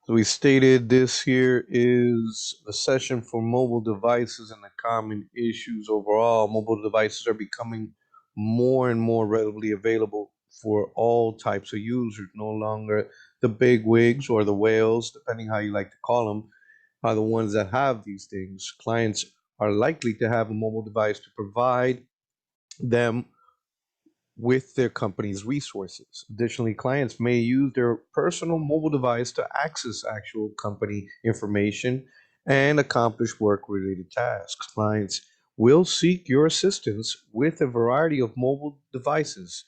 So we stated this here is a session for mobile devices and the common issues overall. Mobile devices are becoming more and more readily available for all types of users. No longer the big wigs or the whales, depending how you like to call them, are the ones that have these things. Clients are likely to have a mobile device to provide them with their company's resources. Additionally, clients may use their personal mobile device to access actual company information and accomplish work related tasks. Clients will seek your assistance with a variety of mobile devices.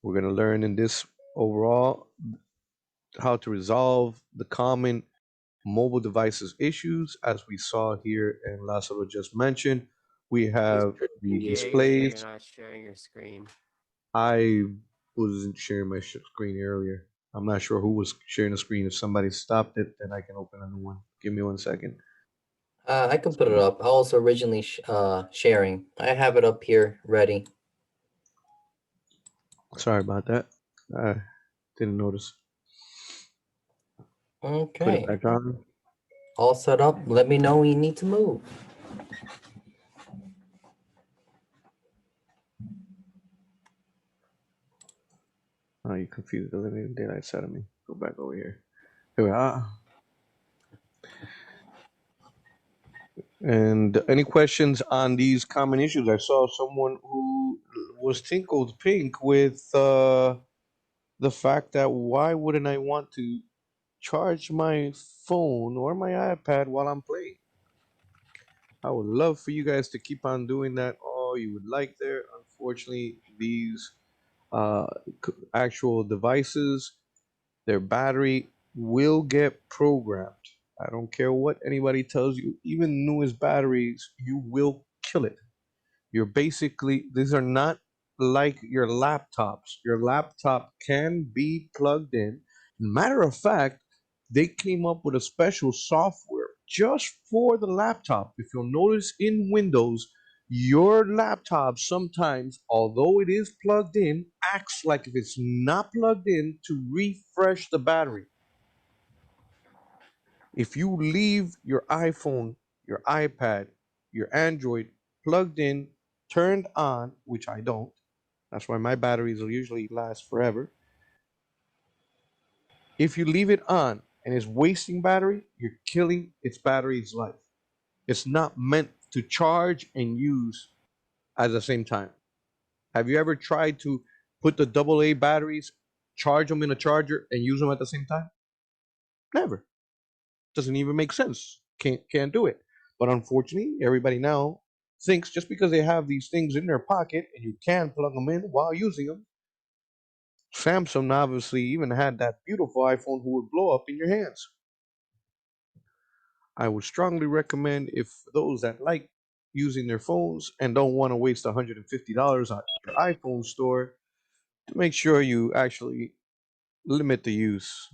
We're going to learn in this overall how to resolve the common mobile devices issues, as we saw here and Lazaro just mentioned. We have the Yeah, you're saying you're displays. not sharing your screen. I wasn't sharing my screen earlier. I'm not sure who was sharing the screen. If somebody stopped it, then I can open a new one. Give me 1 second. I can put it up. I was originally sharing. I have it up here ready. Sorry about that. I didn't notice. Put it Okay. back on. All set up. Let me know when you need to move. Oh, you confused the living daylight side of me. Go back over here. Here we are. And any questions on these common issues? I saw someone who was tinkled pink with the fact that why wouldn't I want to charge my phone or my iPad while I'm playing? I would love for you guys to keep on doing that all you would like there. Unfortunately, these uh, actual devices, their battery will get programmed. I don't care what anybody tells you, even newest batteries, you will kill it. You're basically, these are not like your laptops. Your laptop can be plugged in. Matter of fact, they came up with a special software just for the laptop. If you'll notice in Windows, your laptop sometimes, although it is plugged in, acts like if it's not plugged in to refresh the battery. If you leave your iPhone, your iPad, your Android plugged in, turned on, which I don't, that's why my batteries will usually last forever. If you leave it on and it's wasting battery, you're killing its battery's life. It's not meant to charge and use at the same time. Have you ever tried to put the AA batteries, charge them in a charger, and use them at the same time? Never. Doesn't even make sense. Can't do it. But unfortunately, everybody now thinks just because they have these things in their pocket and you can plug them in while using them. Samsung obviously even had that beautiful iPhone who would blow up in your hands. I would strongly recommend, if those that like using their phones and don't want to waste $150 on your iPhone store, to make sure you actually limit the use.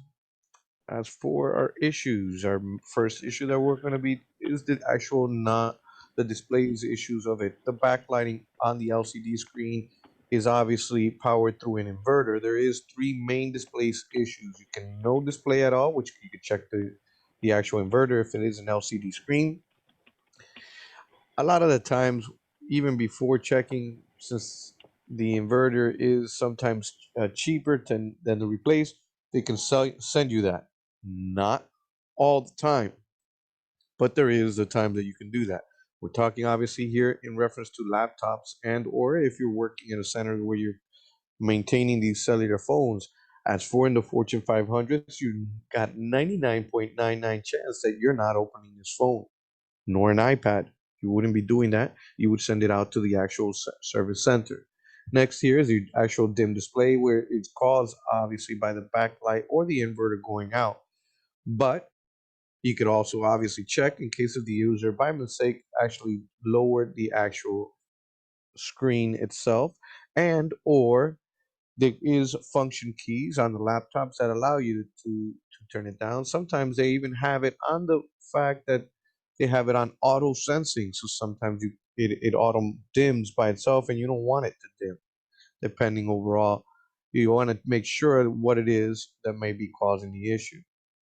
As for our issues, our first issue that we're going to be is the actual not the displays issues of it. The backlighting on the LCD screen is obviously powered through an inverter. There is three main displays issues. You can no display at all, which you can check the actual inverter if it is an LCD screen. A lot of the times, even before checking, since the inverter is sometimes cheaper than the replace, they can send you that. Not all the time, but there is a time that you can do that. We're talking obviously here in reference to laptops and or if you're working in a center where you're maintaining these cellular phones. As for in the Fortune 500s, you got 99.99 chance that you're not opening this phone nor an iPad. You wouldn't be doing that. You would send it out to the actual service center. Next here is the actual dim display where it's caused obviously by the backlight or the inverter going out. But you could also obviously check in case of the user by mistake actually lowered the actual screen itself, and or there is function keys on the laptops that allow you to turn it down. Sometimes they even have it on the fact that they have it on auto sensing. So sometimes it auto dims by itself and you don't want it to dim, depending overall. You want to make sure what it is that may be causing the issue.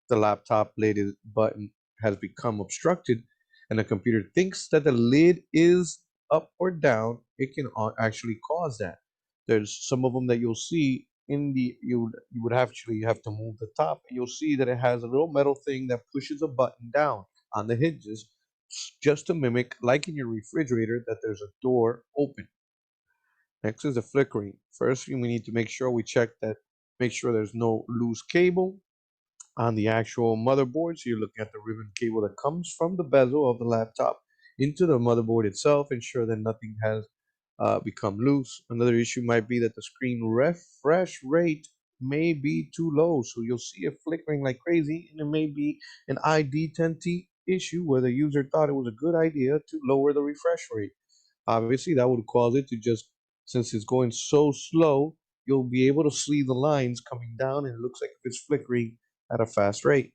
the laptop lid button has become obstructed and the computer thinks that the lid is up or down, it can actually cause that. There's some of them that you'll see in the you would actually have to move the top, and you'll see that it has a little metal thing that pushes a button down on the hinges just to mimic, like in your refrigerator, that there's a door open. Next is the flickering. First, we need to make sure we check that, make sure there's no loose cable on the actual motherboard. So you're looking at the ribbon cable that comes from the bezel of the laptop into the motherboard itself. Ensure that nothing has become loose. Another issue might be that the screen refresh rate may be too low. So you'll see it flickering like crazy, and it may be an ID10T issue where the user thought it was a good idea to lower the refresh rate. Obviously, that would cause it to just, since it's going so slow, you'll be able to see the lines coming down, and it looks like it's flickering at a fast rate.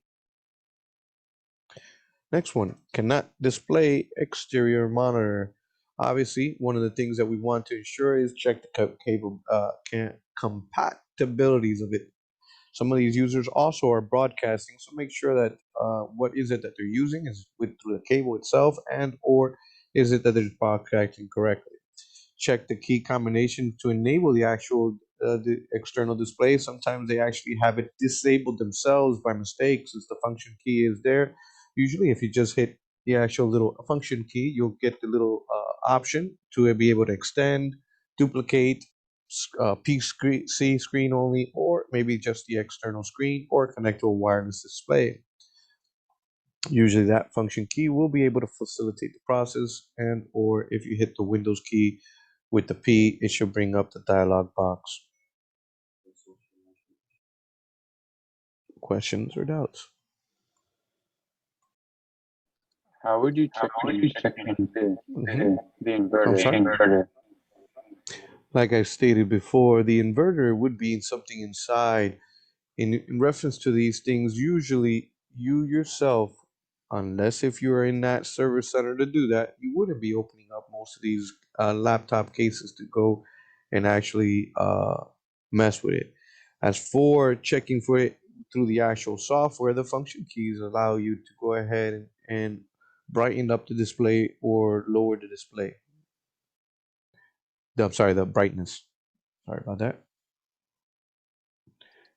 Next one, cannot display exterior monitor. Obviously, one of the things that we want to ensure is check the cable compatibilities of it. Some of these users also are broadcasting, so make sure that what is it that they're using is with through the cable itself, and or is it that they're broadcasting correctly. Check the key combination to enable the external display. Sometimes they actually have it disabled themselves by mistake since the function key is there. Usually, if you just hit the actual little function key, you'll get the little option to be able to extend, duplicate, PC screen only, or maybe just the external screen, or connect to a wireless display. Usually that function key will be able to facilitate the process, and or if you hit the Windows key with the P, it should bring up the dialog box. Questions or doubts? How would you check Mhm. the I'm inverter? sorry? Like I stated before, the inverter would be something inside. In reference to these things, usually you yourself, unless if you're in that service center to do that, you wouldn't be opening up most of these laptop cases to go and actually mess with it. As for checking for it through the actual software, the function keys allow you to go ahead and brighten up the display or lower the display. I'm sorry, the brightness. Sorry about that.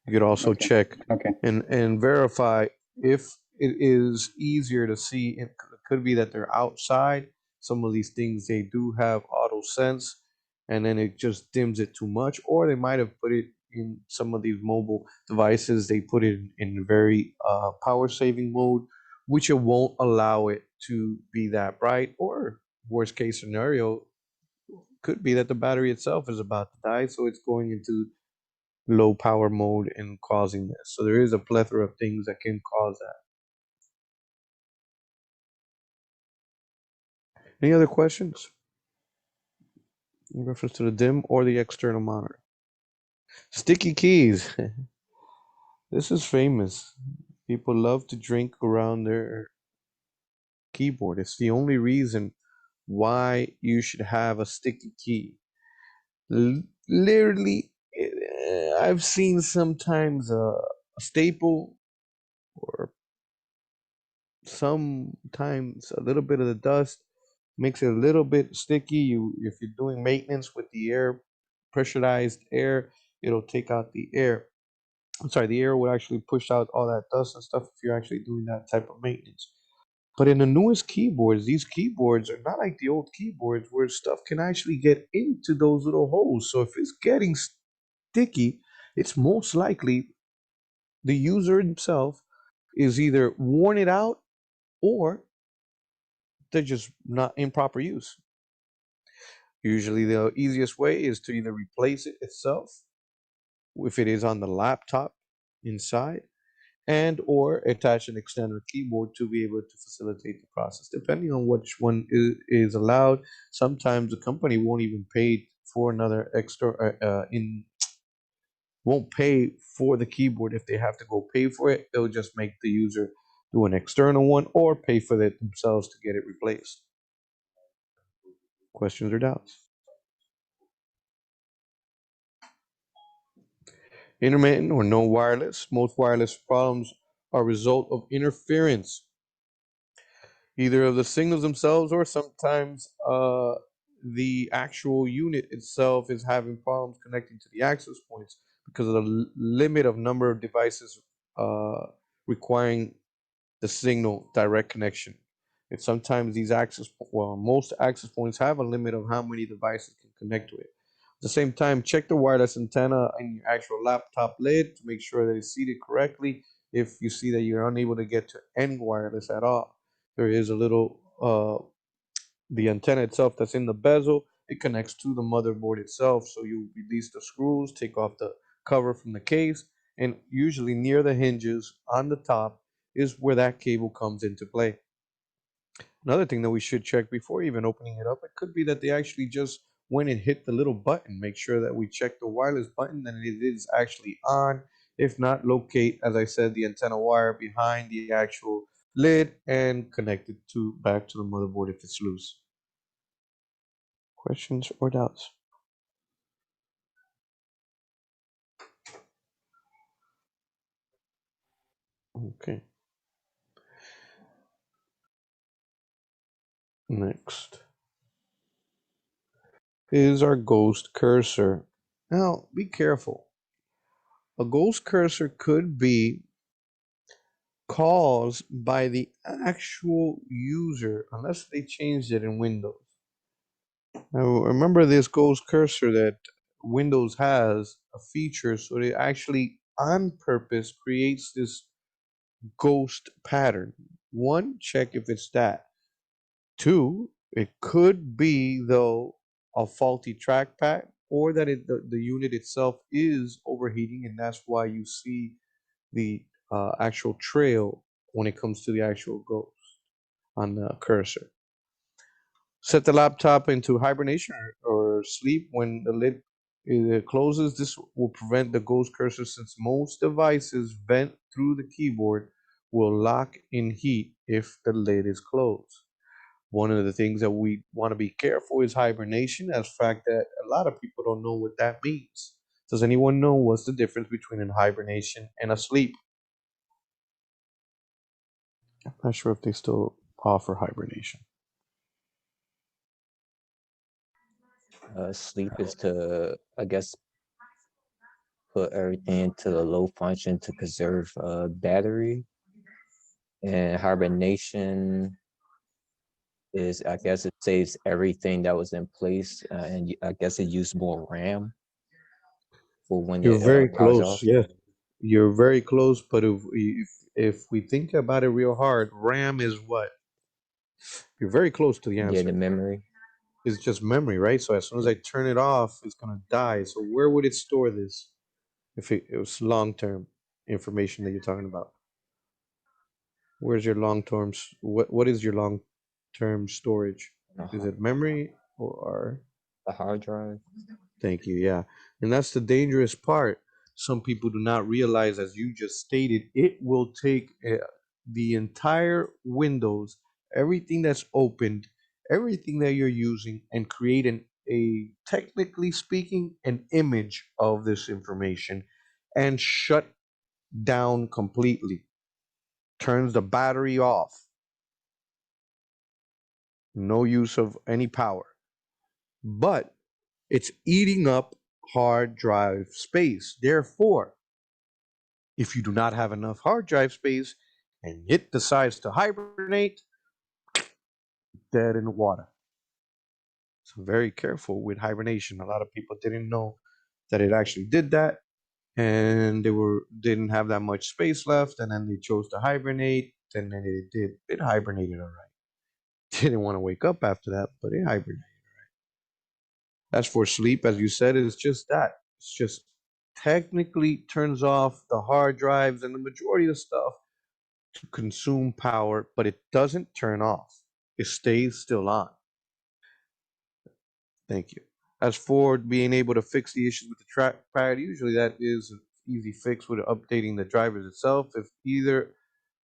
You could also Okay. check and verify if it is easier to see. It could be that they're outside. Some of these things they do have auto sense, and then it just dims it too much, or they might have put it in some of these mobile devices. They put it in very power saving mode, which it won't allow it to be that bright. Or worst case scenario could be that the battery itself is about to die, so it's going into low power mode and causing this. So there is a plethora of things that can cause that. Any other questions in reference to the DIM or the external monitor? Sticky keys. This is famous. People love to drink around their keyboard. It's the only reason why you should have a sticky key. Literally, I've seen sometimes a staple or sometimes a little bit of the dust makes it a little bit sticky. If you're doing maintenance with the air, pressurized air, it'll take out the air. I'm sorry, the air will actually push out all that dust and stuff if you're actually doing that type of maintenance. But in the newest keyboards, these keyboards are not like the old keyboards where stuff can actually get into those little holes. So if it's getting sticky, it's most likely the user himself is either worn it out or they're just not in proper use. Usually, the easiest way is to either replace it itself, if it is on the laptop inside, and or attach an external keyboard to be able to facilitate the process. Depending on which one is allowed, sometimes the company won't even pay for another extra in won't pay for the keyboard if they have to go pay for it. They'll just make the user do an external one or pay for it themselves to get it replaced. Questions or doubts? Intermittent or no wireless. Most wireless problems are a result of interference, either of the signals themselves or sometimes the actual unit itself is having problems connecting to the access points because of the limit of number of devices uh, requiring the signal direct connection. And sometimes most access points have a limit of how many devices can connect to it. At the same time, check the wireless antenna in your actual laptop lid to make sure that it's seated correctly. If you see that you're unable to get to any wireless at all, there is a little the antenna itself that's in the bezel. It connects to the motherboard itself. So you release the screws, take off the cover from the case, and usually near the hinges on the top is where that cable comes into play. Another thing that we should check before even opening it up, it could be that they actually just went and hit the little button. Make sure that we check the wireless button that it is actually on. If not, locate, as I said, the antenna wire behind the actual lid and connect it to back to the motherboard if it's loose. Questions or doubts? Okay. Next is our ghost cursor. Now, be careful. A ghost cursor could be caused by the actual user unless they changed it in Windows. Now, remember this ghost cursor that Windows has a feature so it actually on purpose creates this ghost pattern. One, check if it's that. Two, it could be though a faulty trackpad or that the unit itself is overheating and that's why you see the actual trail when it comes to the actual ghost on the cursor. Set the laptop into hibernation or sleep when the lid closes. This will prevent the ghost cursor since most devices vent through the keyboard will lock in heat if the lid is closed. One of the things that we want to be careful is hibernation, as fact that a lot of people don't know what that means. Does anyone know what's the difference between a hibernation and a sleep? I'm not sure if they still offer hibernation. Sleep is to, I guess, put everything into the low function to conserve battery. And hibernation is, I guess, it saves everything that was in place, and I guess it used more RAM for when You're it very powers close. off. Yeah, you're very close. But if we think about it real hard, RAM is what? You're very close to the Yeah, the answer. memory. It's just memory, right? So as soon as I turn it off, it's gonna die. So where would it store this if it was long term information that you're talking about? Where's your long term? What is your long term storage? Is it memory or? The hard drive. Thank you. Yeah. And that's the dangerous part. Some people do not realize, as you just stated, it will take the entire Windows, everything that's opened, everything that you're using, and create technically speaking, an image of this information and shut down completely. Turns the battery off. No use of any power. But it's eating up hard drive space. Therefore, if you do not have enough hard drive space and it decides to hibernate, dead in the water. So very careful with hibernation. A lot of people didn't know that it actually did that, and didn't have that much space left, and then they chose to hibernate, and then it hibernated all right. Didn't want to wake up after that, but it hibernated. As for sleep, as you said, it's just that. It's just technically turns off the hard drives and the majority of stuff to consume power, but it doesn't turn off. It stays still on. Thank you. As for being able to fix the issues with the trackpad, usually that is an easy fix with updating the drivers itself. If either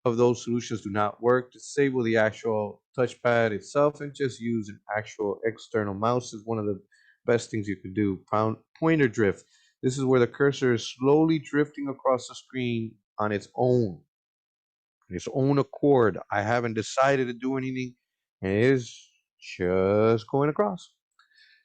of those solutions do not work, disable the actual touchpad itself and just use an actual external mouse is one of the best things you can do. Pointer drift. This is where the cursor is slowly drifting across the screen on its own. on its own accord. I haven't decided to do anything, and it is just going across.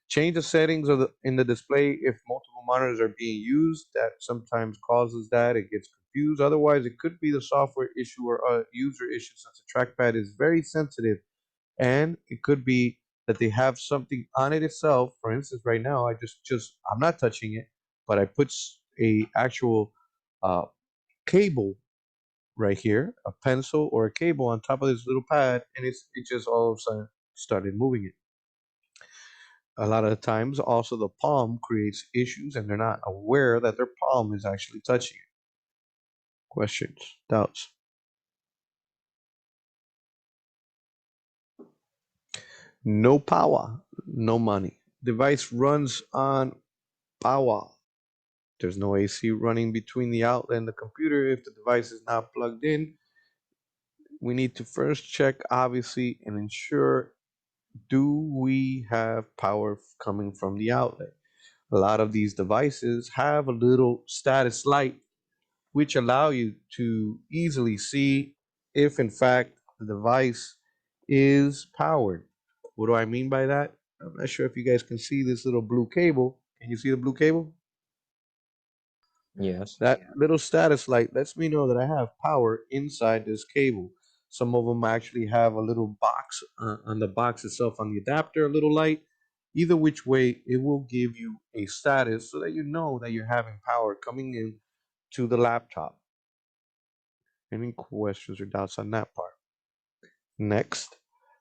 Change the settings of in the display if multiple monitors are being used. That sometimes causes that. It gets confused. Otherwise, it could be the software issue or a user issue since the trackpad is very sensitive. And it could be that they have something on it itself. For instance, right now, I'm not touching it, but I put a actual uh, cable right here, a pencil or a cable on top of this little pad, and it just all of a sudden started moving it. A lot of the times, also the palm creates issues, and they're not aware that their palm is actually touching it. Questions, doubts? No power, no money. Device runs on power. There's no AC running between the outlet and the computer if the device is not plugged in. We need to first check, obviously, and ensure, do we have power coming from the outlet? A lot of these devices have a little status light which allow you to easily see if in fact the device is powered. What do I mean by that? I'm not sure if you guys can see this little blue cable. Can you see the blue cable? Yes. That little status light lets me know that I have power inside this cable. Some of them actually have a little box on the box itself on the adapter, a little light. Either which way, it will give you a status so that you know that you're having power coming in to the laptop. Any questions or doubts on that part? Next,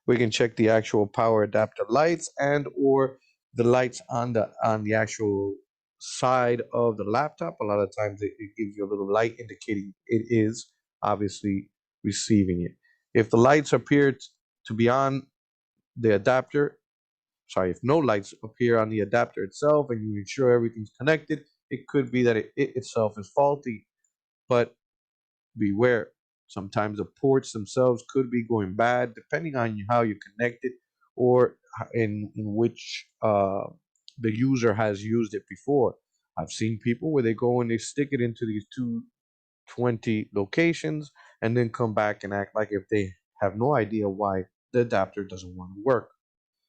we can check the actual power adapter lights and or the lights on the actual side of the laptop. A lot of times it gives you a little light indicating it is obviously receiving it. If the lights appear to be on the adapter, sorry, if no lights appear on the adapter itself and you ensure everything's connected, it could be that it itself is faulty. But beware. Sometimes the ports themselves could be going bad, depending on how you connect it or in which the user has used it before. I've seen people where they go and they stick it into these 220 locations and then come back and act like if they have no idea why the adapter doesn't want to work.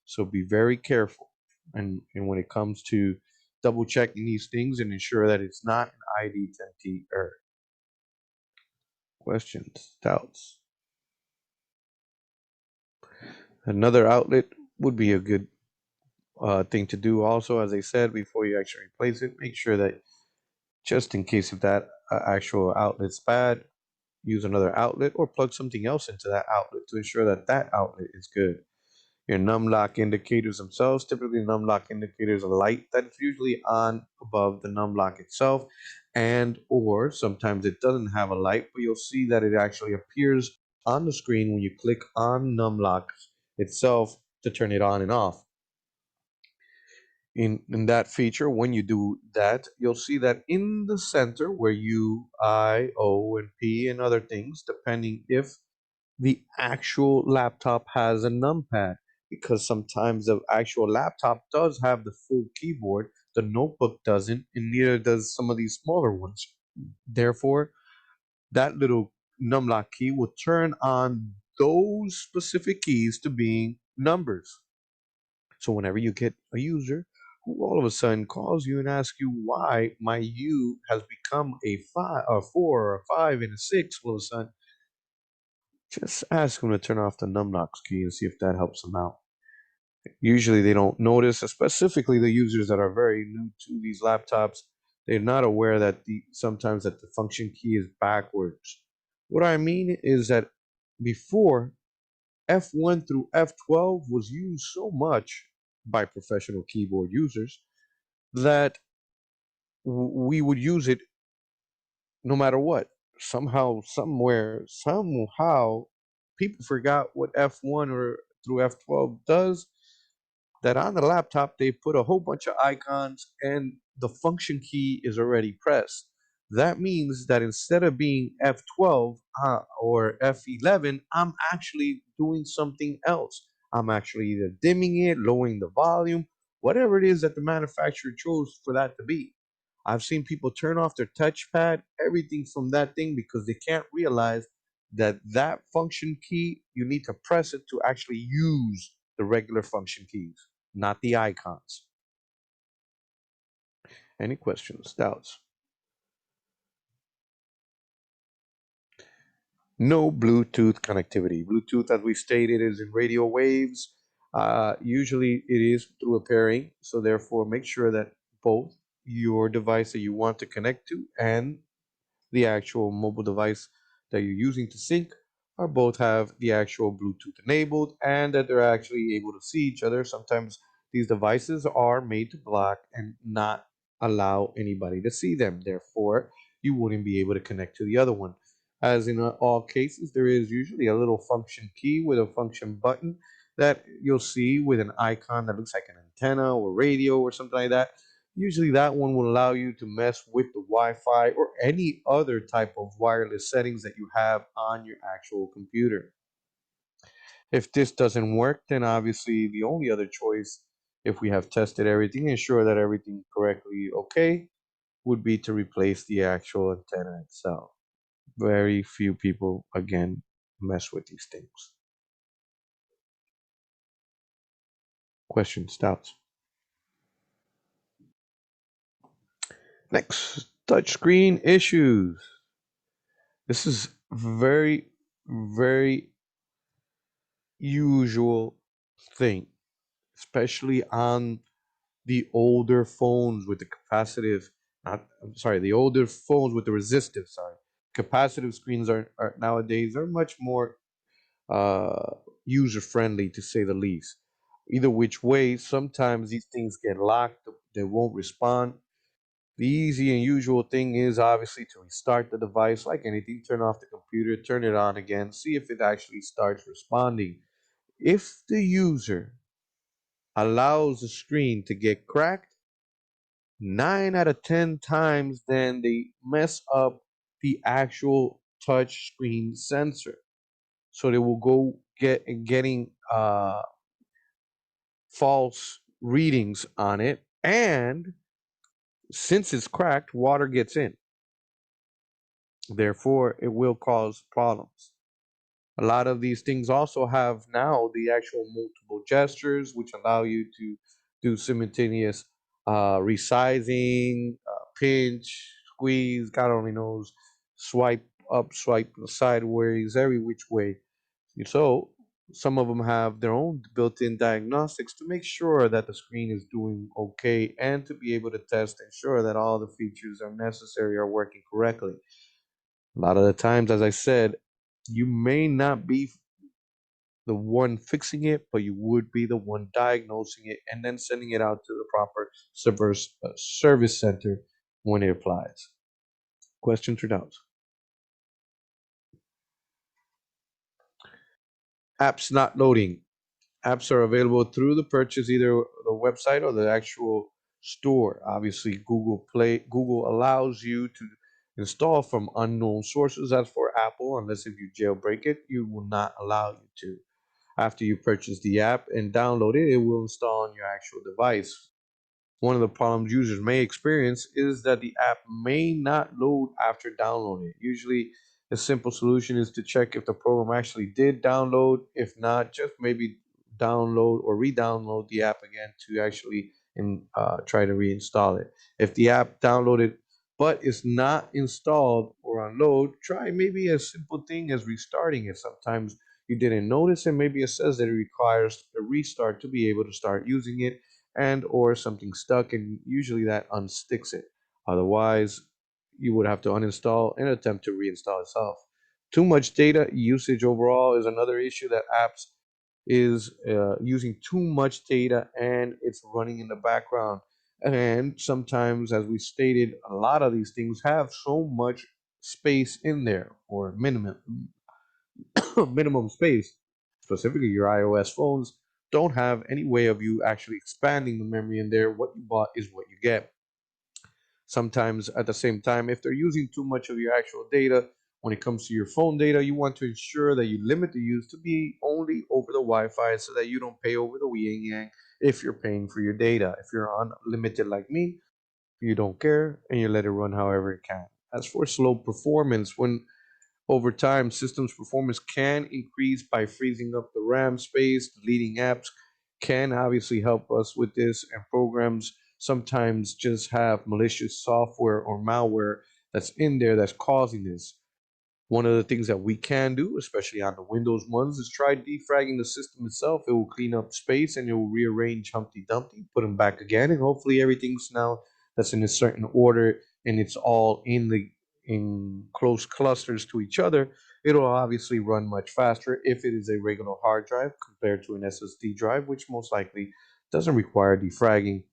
So be very careful. And when it comes to double checking these things and ensure that it's not an ID10T error. Questions, doubts? Another outlet would be a good thing to do also, as I said, before you actually replace it. Make sure that just in case if that actual outlet's bad, use another outlet or plug something else into that outlet to ensure that that outlet is good. Your num lock indicators themselves, typically num lock indicators are light that's usually on above the num lock itself, and or sometimes it doesn't have a light, but you'll see that it actually appears on the screen when you click on num lock itself to turn it on and off. In that feature, when you do that, you'll see that in the center where U, I, O, and P and other things, depending if the actual laptop has a numpad, because sometimes the actual laptop does have the full keyboard, the notebook doesn't, and neither does some of these smaller ones. Therefore, that little numlock key will turn on those specific keys to being numbers. So whenever you get a user who all of a sudden calls you and asks you why my U has become a 5, a 4, or a 5, and a 6, all of a sudden, just ask them to turn off the numlocks key and see if that helps them out. Usually they don't notice, specifically the users that are very new to these laptops. They're not aware that sometimes that the function key is backwards. What I mean is that before F1 through F12 was used so much by professional keyboard users that we would use it no matter what. Somehow, somewhere, somehow, people forgot what F1 or through F12 does. That on the laptop, they put a whole bunch of icons and the function key is already pressed. That means that instead of being F12 or F11, I'm actually doing something else. I'm actually either dimming it, lowering the volume, whatever it is that the manufacturer chose for that to be. I've seen people turn off their touchpad, everything from that thing because they can't realize that function key, you need to press it to actually use the regular function keys, not the icons. Any questions, doubts? No Bluetooth connectivity. Bluetooth, as we stated, is in radio waves. Usually it is through a pairing, so therefore make sure that both your device that you want to connect to and the actual mobile device that you're using to sync are both have the actual Bluetooth enabled and that they're actually able to see each other. Sometimes these devices are made to block and not allow anybody to see them. Therefore, you wouldn't be able to connect to the other one. As in all cases, there is usually a little function key with a function button that you'll see with an icon that looks like an antenna or radio or something like that. Usually that one will allow you to mess with the Wi-Fi or any other type of wireless settings that you have on your actual computer. If this doesn't work, then obviously the only other choice, if we have tested everything, ensure that everything correctly okay, would be to replace the actual antenna itself. Very few people, again, mess with these things. Questions, doubts? Next, touchscreen issues. This is very, very usual thing, especially on the older phones with the capacitive, not, I'm sorry, the older phones with the resistive, sorry. Capacitive screens are nowadays are much more user friendly to say the least. Either which way, sometimes these things get locked, they won't respond. The easy and usual thing is obviously to restart the device like anything, turn off the computer, turn it on again, see if it actually starts responding. If the user allows the screen to get cracked, 9 out of 10 times, then they mess up the actual touch screen sensor. So they will go getting false readings on it. And since it's cracked, water gets in. Therefore, it will cause problems. A lot of these things also have now the actual multiple gestures, which allow you to do simultaneous resizing, pinch, squeeze, God only knows, swipe up, swipe sideways, every which way. So some of them have their own built-in diagnostics to make sure that the screen is doing okay and to be able to test and ensure that all the features are necessary are working correctly. A lot of the times, as I said, you may not be the one fixing it, but you would be the one diagnosing it and then sending it out to the proper service center when it applies. Questions or doubts? Apps not loading. Apps are available through the purchase, either the website or the actual store. Obviously, Google allows you to install from unknown sources. As for Apple, unless if you jailbreak it, you will not allow you to. After you purchase the app and download it, it will install on your actual device. One of the problems users may experience is that the app may not load after downloading it. Usually, a simple solution is to check if the program actually did download. If not, just maybe download or re-download the app again to actually try to reinstall it. If the app downloaded but is not installed or unload, try maybe a simple thing as restarting it. Sometimes you didn't notice and maybe it says that it requires a restart to be able to start using it, and or something stuck, and usually that unsticks it. Otherwise, you would have to uninstall and attempt to reinstall itself. Too much data usage overall is another issue, that apps is using too much data and it's running in the background. And sometimes, as we stated, a lot of these things have so much space in there, or minimum space. Specifically, your iOS phones don't have any way of you actually expanding the memory in there. What you bought is what you get. Sometimes, at the same time, if they're using too much of your actual data, when it comes to your phone data, you want to ensure that you limit the use to be only over the Wi-Fi so that you don't pay over the yin yang if you're paying for your data. If you're unlimited like me, you don't care and you let it run however it can. As for slow performance, when Over time, systems performance can increase by freezing up the RAM space. Deleting apps can obviously help us with this, and programs sometimes just have malicious software or malware that's in there that's causing this. One of the things that we can do, especially on the Windows ones, is try defragging the system itself. It will clean up space and it will rearrange Humpty Dumpty, put them back again, and hopefully everything's now that's in a certain order and it's all in close clusters to each other. It'll obviously run much faster if it is a regular hard drive compared to an SSD drive, which most likely doesn't require defragging.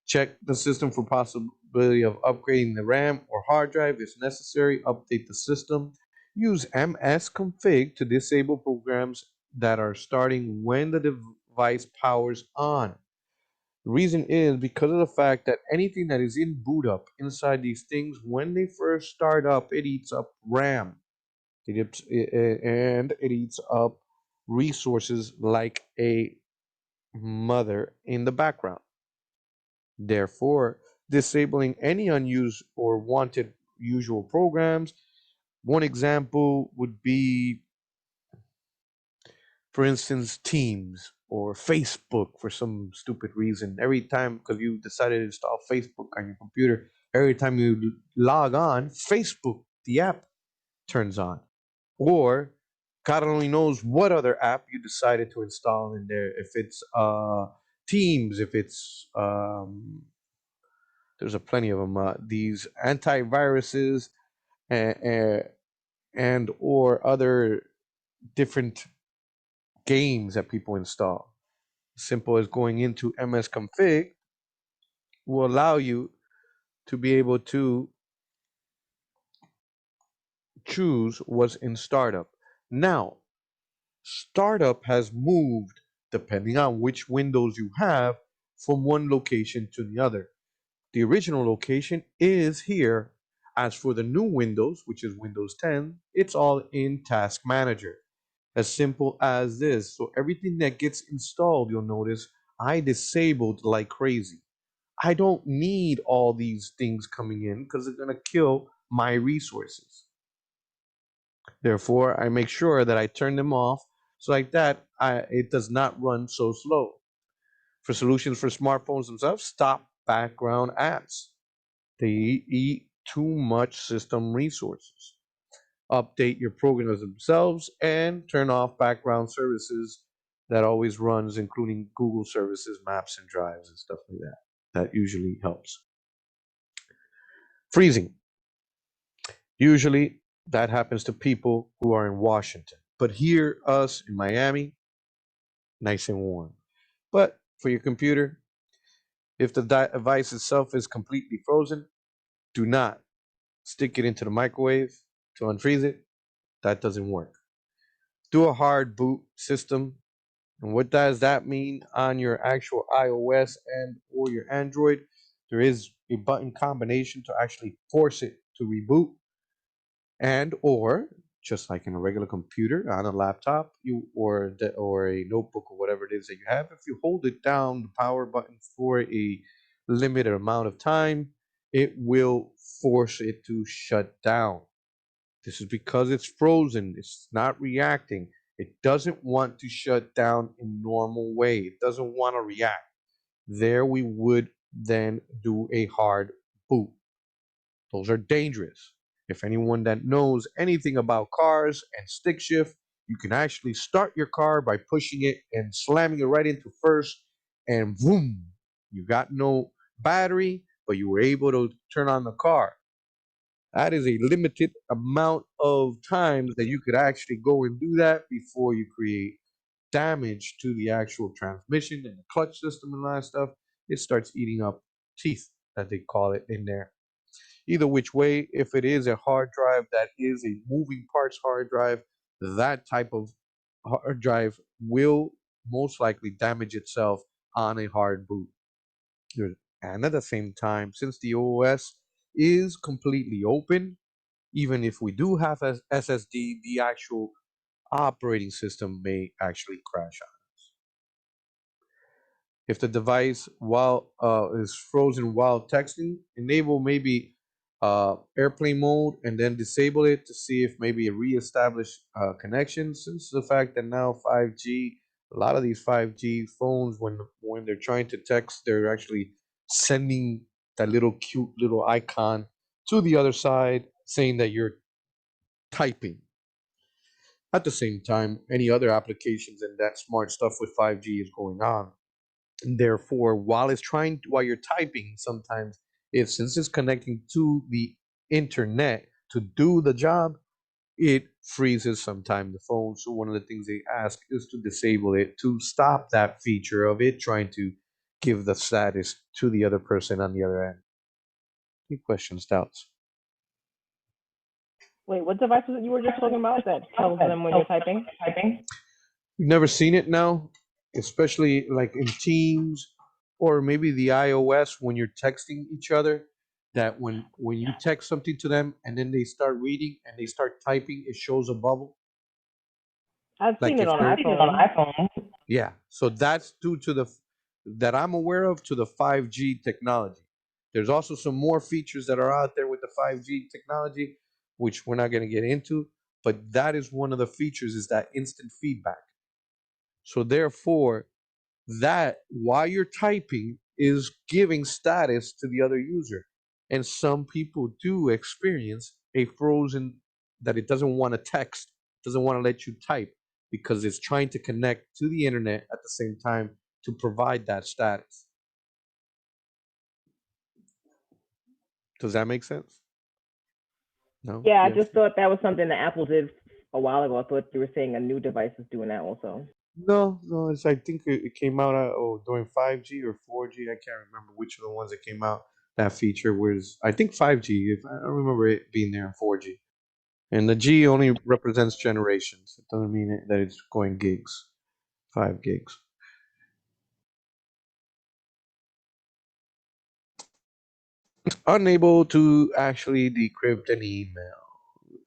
Check the system for possibility of upgrading the RAM or hard drive if necessary. Update the system. Use msconfig to disable programs that are starting when the device powers on. The reason is because of the fact that anything that is in boot up inside these things, when they first start up, it eats up RAM. And it eats up resources like a mother in the background. Therefore, disabling any unused or wanted usual programs. One example would be, for instance, Teams or Facebook for some stupid reason. Every time, because you decided to install Facebook on your computer, every time you log on, Facebook, the app, turns on. Or God only knows what other app you decided to install in there. If it's Teams, if it's there's a plenty of them. These antiviruses and or other different games that people install. Simple as going into msconfig will allow you to be able to choose what's in startup. Now, startup has moved, depending on which Windows you have, from one location to the other. The original location is here. As for the new Windows, which is Windows 10, it's all in Task Manager. As simple as this. So everything that gets installed, you'll notice I disabled like crazy. I don't need all these things coming in because they're going to kill my resources. Therefore, I make sure that I turn them off so like that it does not run so slow. For solutions for smartphones themselves, stop background apps. They eat too much system resources. Update your programs themselves and turn off background services that always runs, including Google services, maps, and drives and stuff like that. That usually helps. Freezing. Usually that happens to people who are in Washington. But here, us in Miami, nice and warm. But for your computer, if the device itself is completely frozen, do not stick it into the microwave to unfreeze it. That doesn't work. Do a hard boot system. And what does that mean on your actual iOS and or your Android? There is a button combination to actually force it to reboot, and or just like in a regular computer on a laptop, or a notebook or whatever it is that you have. If you hold it down, the power button for a limited amount of time, it will force it to shut down. This is because it's frozen. It's not reacting. It doesn't want to shut down in normal way. It doesn't want to react. There we would then do a hard boot. Those are dangerous. If anyone that knows anything about cars and stick shift, you can actually start your car by pushing it and slamming it right into first, and boom, you got no battery, but you were able to turn on the car. That is a limited amount of times that you could actually go and do that before you create damage to the actual transmission and the clutch system and all that stuff. It starts eating up teeth, that they call it in there. Either which way, if it is a hard drive that is a moving parts hard drive, that type of hard drive will most likely damage itself on a hard boot. And at the same time, since the OS is completely open, even if we do have a SSD, the actual operating system may actually crash on us. If the device while is frozen while texting, enable maybe airplane mode and then disable it to see if maybe it reestablish connection. Since the fact that now 5G, a lot of these 5G phones, when they're trying to text, they're actually sending that little cute little icon to the other side saying that you're typing. At the same time, any other applications and that smart stuff with 5G is going on. And therefore, while you're typing, sometimes if since it's connecting to the internet to do the job, it freezes sometime the phone. So one of the things they ask is to disable it to stop that feature of it trying to give the status to the other person on the other end. Any questions, doubts? Wait, what device was it you were just talking about that tells them when you're typing? You've never seen it now, especially like in Teams or maybe the iOS when you're texting each other. That when you text something to them and then they start reading and they start typing, it shows a bubble. I've Like seen it if on you're iPhone. yeah, so that's due to that I'm aware of to the 5G technology. There's also some more features that are out there with the 5G technology, which we're not going to get into, but that is one of the features is that instant feedback. So therefore, that while you're typing is giving status to the other user. And some people do experience a frozen that it doesn't want to text, doesn't want to let you type because it's trying to connect to the internet at the same time to provide that status. Does that make sense? No? Yeah, I Yes? just thought that was something that Apple did a while ago. I thought you were saying a new device is doing that also. No, no. It's I think it came out during 5G or 4G. I can't remember which of the ones that came out. That feature was I think 5G. If I don't remember it being there in 4G. And the G only represents generations. It doesn't mean that it's going gigs, 5 gigs. Unable to actually decrypt an email.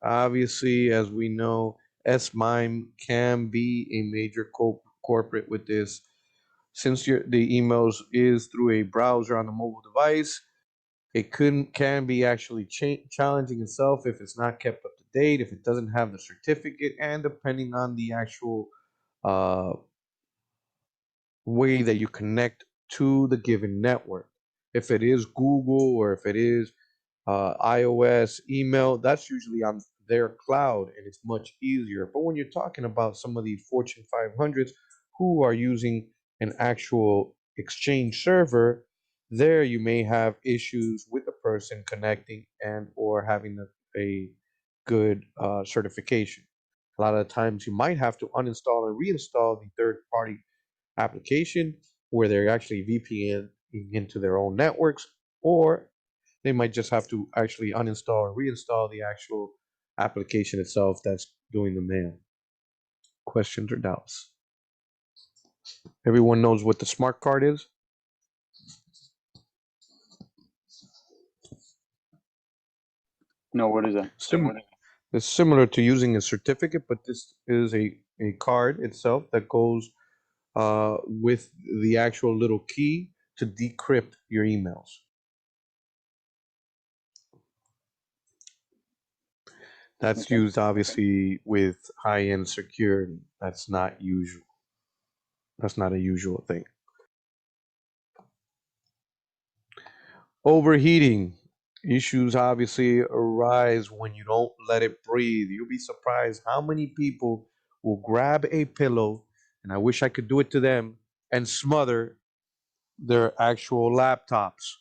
Obviously, as we know, S-MIME can be a major corporate with this. Since the emails is through a browser on the mobile device, it can be actually challenging itself if it's not kept up to date, if it doesn't have the certificate, and depending on the actual uh, way that you connect to the given network. If it is Google or if it is iOS, email, that's usually on their cloud and it's much easier. But when you're talking about some of these Fortune 500s who are using an actual exchange server, there you may have issues with the person connecting and or having a good certification. A lot of times you might have to uninstall and reinstall the third party application where they're actually VPN into their own networks, or they might just have to actually uninstall or reinstall the actual application itself that's doing the mail. Questions or doubts? Everyone knows what the smart card is? No, what is that? It's similar to using a certificate, but this is a card itself that goes with the actual little key to decrypt your emails. That's Okay. used obviously with high-end security. That's not usual. That's not a usual thing. Overheating. Issues obviously arise when you don't let it breathe. You'll be surprised how many people will grab a pillow, and I wish I could do it to them, and smother their actual laptops.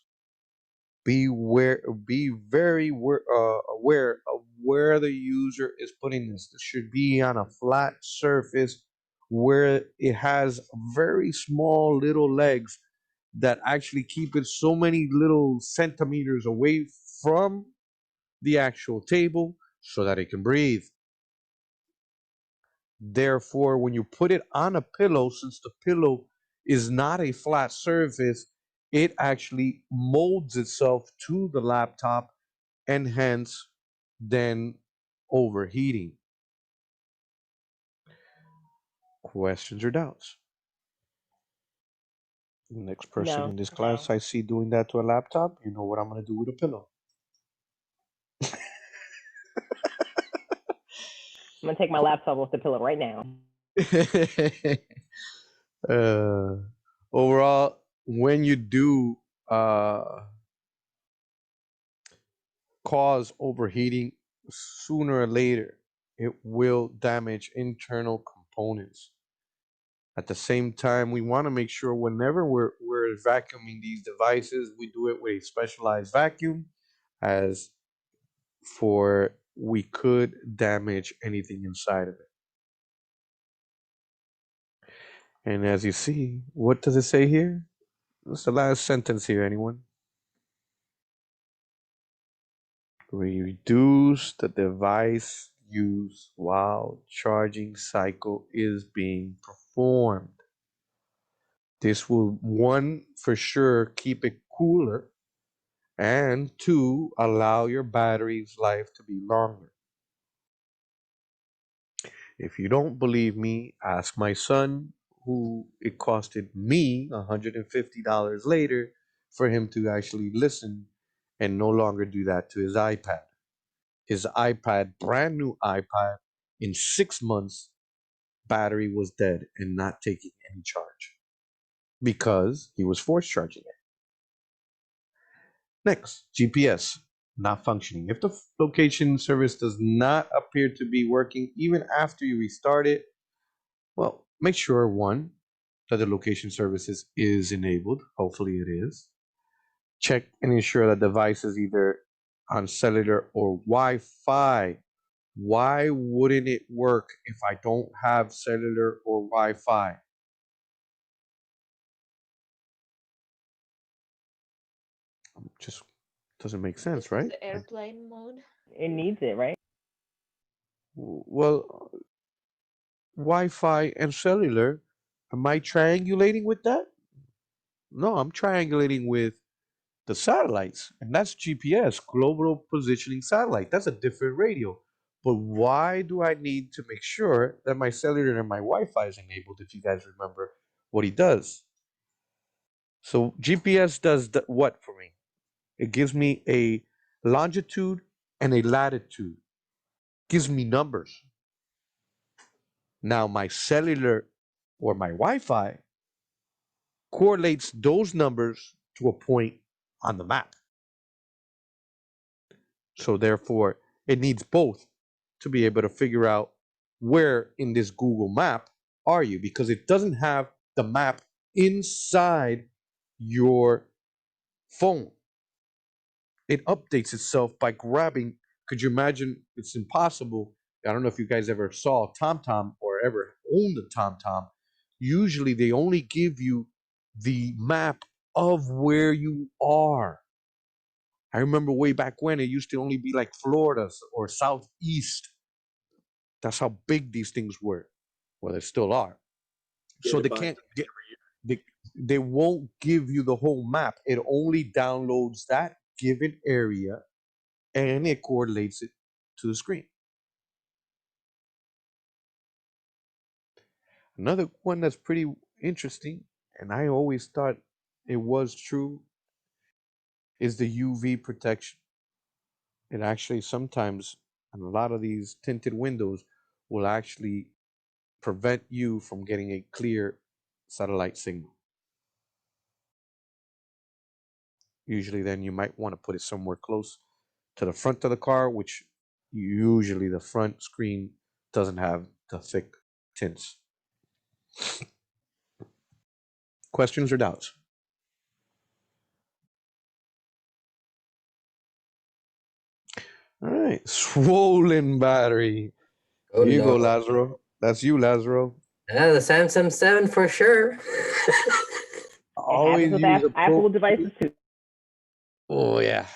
Be very aware of where the user is putting this. This should be on a flat surface where it has very small little legs that actually keep it so many little centimeters away from the actual table so that it can breathe. Therefore, when you put it on a pillow, since the pillow is not a flat surface, it actually molds itself to the laptop and hence then overheating. Questions or doubts? The next person No. in this class I see doing that to a laptop, you know what I'm going to do with a pillow. I'm gonna take my laptop off the pillow right now. uh, overall, when you do uh, cause overheating, sooner or later, it will damage internal components. At the same time, we want to make sure whenever we're vacuuming these devices, we do it with a specialized vacuum, as for we could damage anything inside of it. And as you see, what does it say here? What's the last sentence here, anyone? Reduce the device use while charging cycle is being performed. This will, one, for sure, keep it cooler, and two, allow your battery's life to be longer. If you don't believe me, ask my son, who it costed me $150 later for him to actually listen and no longer do that to his iPad. His iPad, brand new iPad, in 6 months, battery was dead and not taking any charge because he was force charging it. Next, GPS not functioning. If the location service does not appear to be working even after you restart it, well, make sure, one, that the location services is enabled. Hopefully it is. Check and ensure that device is either on cellular or Wi-Fi. Why wouldn't it work if I don't have cellular or Wi-Fi? Just doesn't make sense, This is right? the airplane mode. It needs it, right? Well, Wi-Fi and cellular, am I triangulating with that? No, I'm triangulating with the satellites, and that's GPS, Global Positioning Satellite. That's a different radio. But why do I need to make sure that my cellular and my Wi-Fi is enabled, if you guys remember what he does? So GPS does what for me? It gives me a longitude and a latitude. Gives me numbers. Now my cellular or my Wi-Fi correlates those numbers to a point on the map. So therefore, it needs both to be able to figure out where in this Google map are you, because it doesn't have the map inside your phone. It updates itself by grabbing. Could you imagine? It's impossible. I don't know if you guys ever saw TomTom or ever owned a TomTom. Usually they only give you the map of where you are. I remember way back when it used to only be like Florida or Southeast. That's how big these things were. Well, they still are. So they can't get, they won't give you the whole map. It only downloads that given area and it correlates it to the screen. Another one that's pretty interesting, and I always thought it was true, is the UV protection. It actually sometimes, and a lot of these tinted windows will actually prevent you from getting a clear satellite signal. Usually then you might want to put it somewhere close to the front of the car, which usually the front screen doesn't have the thick tints. Questions or doubts? All right, swollen battery. Oh Here you go, no. Lazaro. That's you, Lazaro. The Samsung 7 for sure. It Always happens with use Apple devices too. Oh yeah.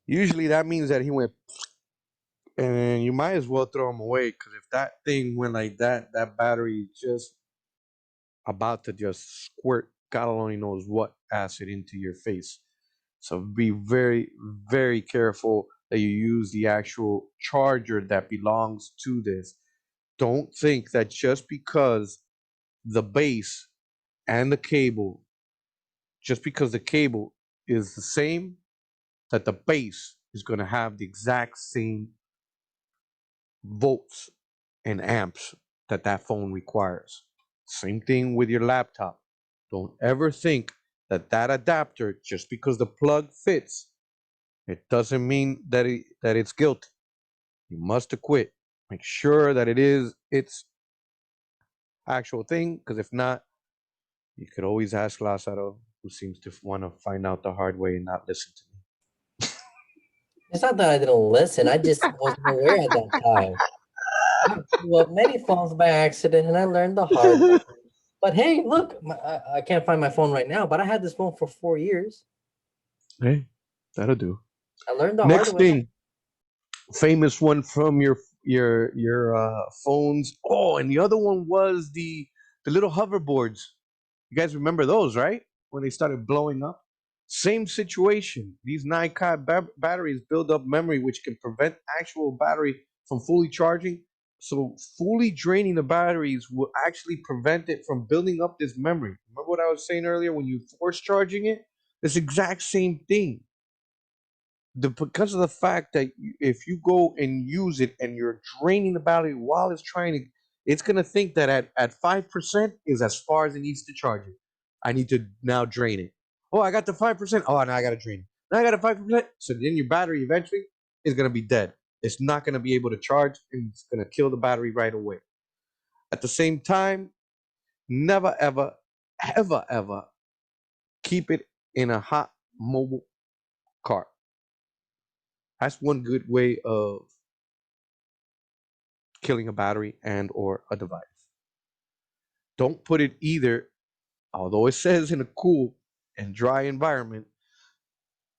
Usually that means that he went, and you might as well throw him away, because if that thing went like that, that battery just about to just squirt God only knows what acid into your face. So be very, very careful that you use the actual charger that belongs to this. Don't think that just because the base and the cable, just because the cable is the same, that the base is going to have the exact same volts and amps that that phone requires. Same thing with your laptop. Don't ever think that that adapter, just because the plug fits, it doesn't mean that it's guilty. You must acquit. Make sure that it is its actual thing, because if not, you could always ask Lazaro, who seems to want to find out the hard way and not listen to me. It's not that I didn't listen. I just wasn't aware at that time. I blew up many phones by accident, and I learned the hard way. But hey, look, I can't find my phone right now, but I had this phone for 4 years. Hey, that'll do. I learned the Next hard way. thing, famous one from your phones. Oh, and the other one was the little hoverboards. You guys remember those, right? When they started blowing up. Same situation. These Nikon batteries build up memory, which can prevent actual battery from fully charging. So fully draining the batteries will actually prevent it from building up this memory. Remember what I was saying earlier when you force charging it? It's the exact same thing. Because of the fact that if you go and use it and you're draining the battery while it's trying to, it's gonna think that at 5% is as far as it needs to charge it. I need to now drain it. Oh, I got the 5%. Oh, now I gotta drain it. Now I got a 5%. So then your battery eventually is gonna be dead. It's not gonna be able to charge, and it's gonna kill the battery right away. At the same time, never ever keep it in a hot mobile car. That's one good way of killing a battery and or a device. Don't put it either, although it says in a cool and dry environment.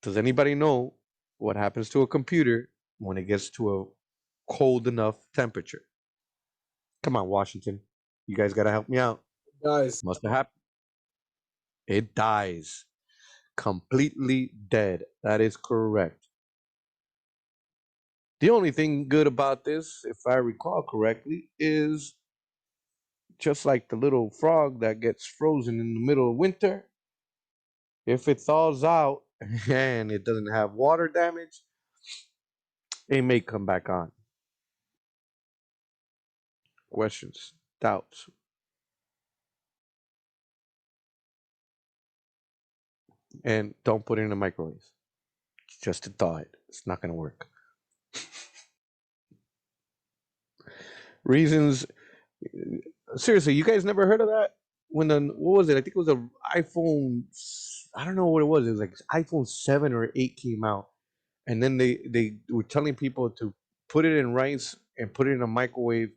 Does anybody know what happens to a computer when it gets to a cold enough temperature? Come on, Washington. You guys got to help me out. Guys, Must have happened. It dies. Completely dead. That is correct. The only thing good about this, if I recall correctly, is just like the little frog that gets frozen in the middle of winter, if it thaws out and it doesn't have water damage, it may come back on. Questions, doubts? And don't put it in the microwave. Just to thaw it. It's not going to work. Reasons. Seriously, you guys never heard of that? When what was it? I think it was an iPhone. I don't know what it was. It was like iPhone 7 or 8 came out, and then they were telling people to put it in rice and put it in a microwave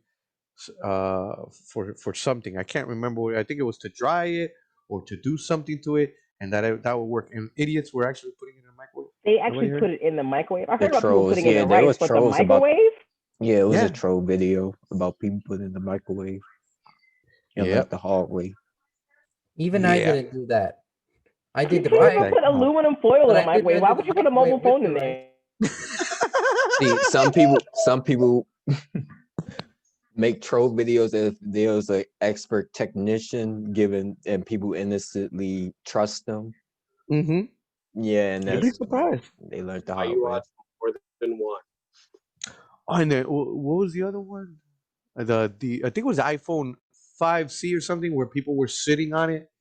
for something. I can't remember. I think it was to dry it or to do something to it, and that would work. And idiots were actually putting it in a microwave. They actually put it in the microwave. I The heard about people trolls, putting it yeah, in there rice, was but the trolls about. microwave? Yeah, it was Yeah. a troll video about people putting in the microwave. And Yep. like the hard way. Even I Yeah. didn't do that. I did the You right. don't put aluminum foil But in I a did microwave. not Why do would the you put a mobile microwave phone in with the there? See, some people make troll videos if there's an expert technician given and people innocently trust them. Mm-hmm. Yeah, and You'd be that's surprised. they learned the are hard you way. on more than one? Oh, and then what was the other one? The I think it was the iPhone 5C or something where people were sitting on it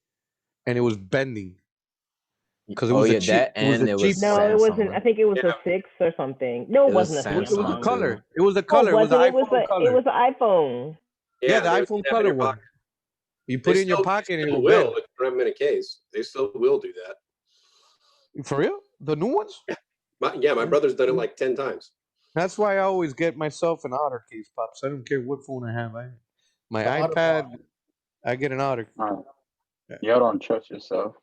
and it was bending because it Oh was a yeah, cheap. that It was a and it cheap was No, one. it wasn't. I Samsung. think it was Yeah. a 6 or something. No, it It was wasn't a It was the Samsung Samsung. color. too. It was the No, color. it It was the wasn't. iPhone color. It was an iPhone. Yeah, the they would iPhone snap in color your one. pocket. You put it in your pocket and it still would will bend. if you don't have them in a case. They still will do that. For real? The new ones? My brother's done it like 10 times. That's why I always get myself an Otter case, pops. I don't care what phone I have. My The Otter iPad, I get an Otter. Y'all don't trust yourself.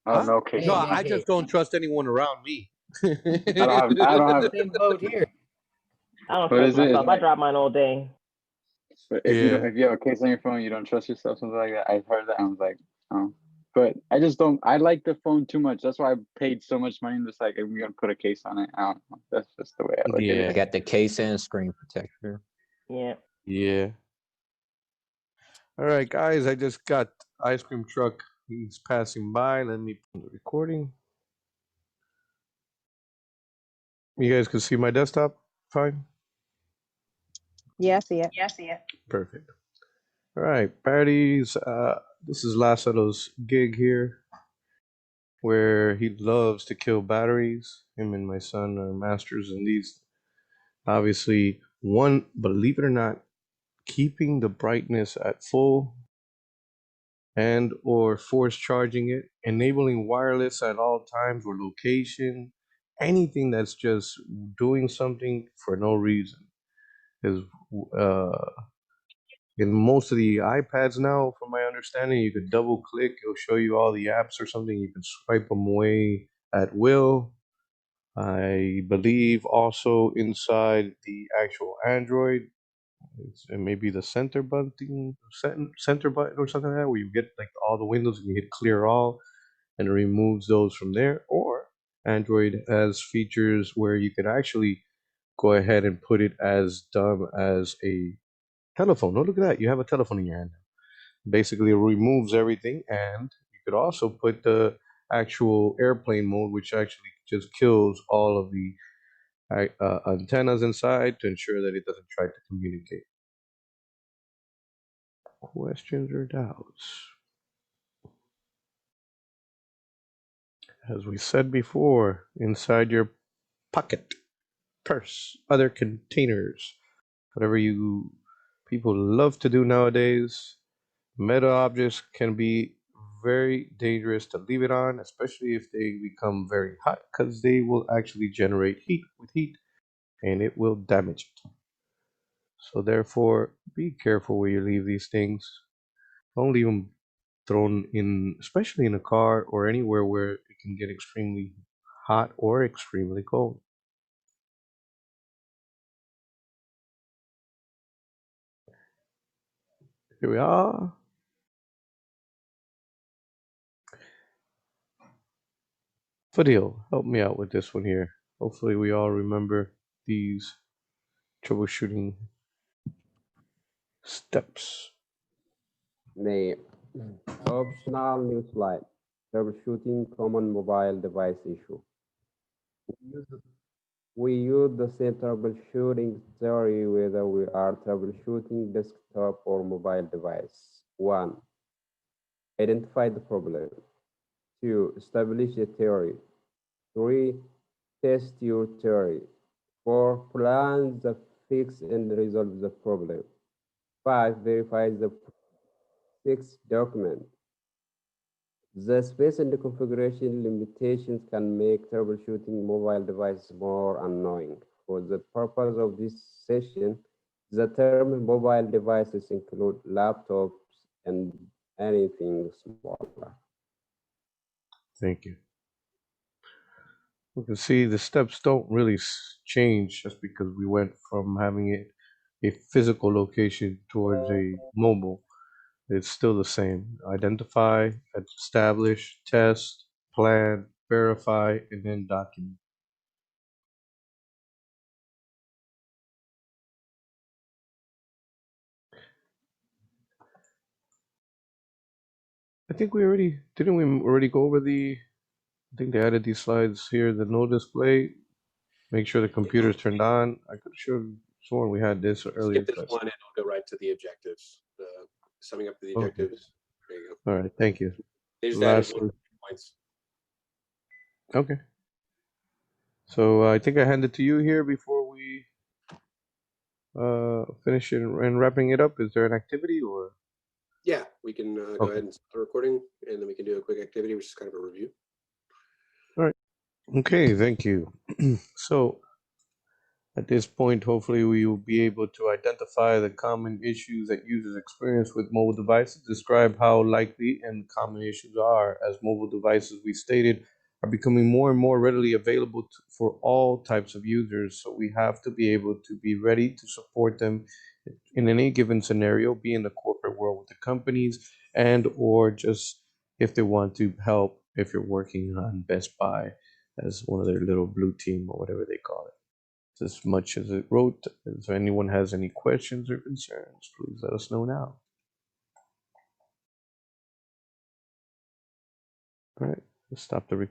I don't Huh? know, case No, on I just don't trust anyone around me. I don't have. Same boat here. I don't What trust is it? It's myself. I like, drop mine all day. but Yeah. if you have a case on your phone, you don't trust yourself, something like that. I've heard that. I was like, oh. But I just don't. I like the phone too much. That's why I paid so much money. Just like, I'm gonna put a case on it. I don't know. That's just the way I look at Yeah. I it. got the case and screen protector. Yeah. Yeah. All right, guys. I just got ice cream truck. He's passing by. Let me put the recording. You guys can see my desktop fine? Yeah, I see it. Perfect. All right, Patty's. This is Lassero's gig here, where he loves to kill batteries. Him and my son are masters in these. Obviously, one, believe it or not, keeping the brightness at full and or force charging it, enabling wireless at all times or location, anything that's just doing something for no reason. Is uh, in most of the iPads now, from my understanding, you could double click, it'll show you all the apps or something. You can swipe them away at will. I believe also inside the actual Android, it may be the center button or something like that, where you get like all the windows and you hit clear all, and it removes those from there. Or Android has features where you could actually go ahead and put it as dumb as a telephone. Oh, look at that! You have a telephone in your hand. Basically, it removes everything, and you could also put the actual airplane mode, which actually just kills all of the antennas inside to ensure that it doesn't try to communicate. Questions or doubts? As we said before, inside your pocket, purse, other containers, whatever you people love to do nowadays, metal objects can be very dangerous to leave it on, especially if they become very hot, because they will actually generate heat with heat and it will damage it. So therefore, be careful where you leave these things. Don't leave them thrown in, especially in a car or anywhere where it can get extremely hot or extremely cold. Here we are. Fadil, help me out with this one here. Hopefully we all remember these troubleshooting steps. The optional new slide, troubleshooting common mobile device issue. We use the same troubleshooting theory whether we are troubleshooting desktop or mobile device. 1. Identify the problem. 2. Establish a theory. 3. Test your theory. 4. Plan the fix and resolve the problem. 5. Verify the 6. Document. The space and the configuration limitations can make troubleshooting mobile devices more annoying. For the purpose of this session, the term mobile devices include laptops and anything smaller. Thank you. We can see the steps don't really change just because we went from having it a physical location towards a mobile. It's still the same. Identify, establish, test, plan, verify, and then document. I think we already didn't we already go over I think they added these slides here, the no display, make sure the computer's turned on. I could have sworn we had this earlier. Skip this one and we'll go right to the objectives. Summing up the objectives. There you go. All right, thank you. They just added 1 points. Okay. So I think I hand it to you here before we finish it and wrapping it up. Is there an activity or? Yeah, we can go ahead and start the recording, and then we can do a quick activity, which is kind of a review. All right. Okay, thank you. So at this point, hopefully we will be able to identify the common issues that users experience with mobile devices, describe how likely and common issues are, as mobile devices, we stated, are becoming more and more readily available for all types of users. So we have to be able to be ready to support them in any given scenario, be in the corporate world with the companies and or just if they want to help if you're working on Best Buy as one of their little blue team or whatever they call it. As much as it wrote, if anyone has any questions or concerns, please let us know now. All right, let's stop the recording.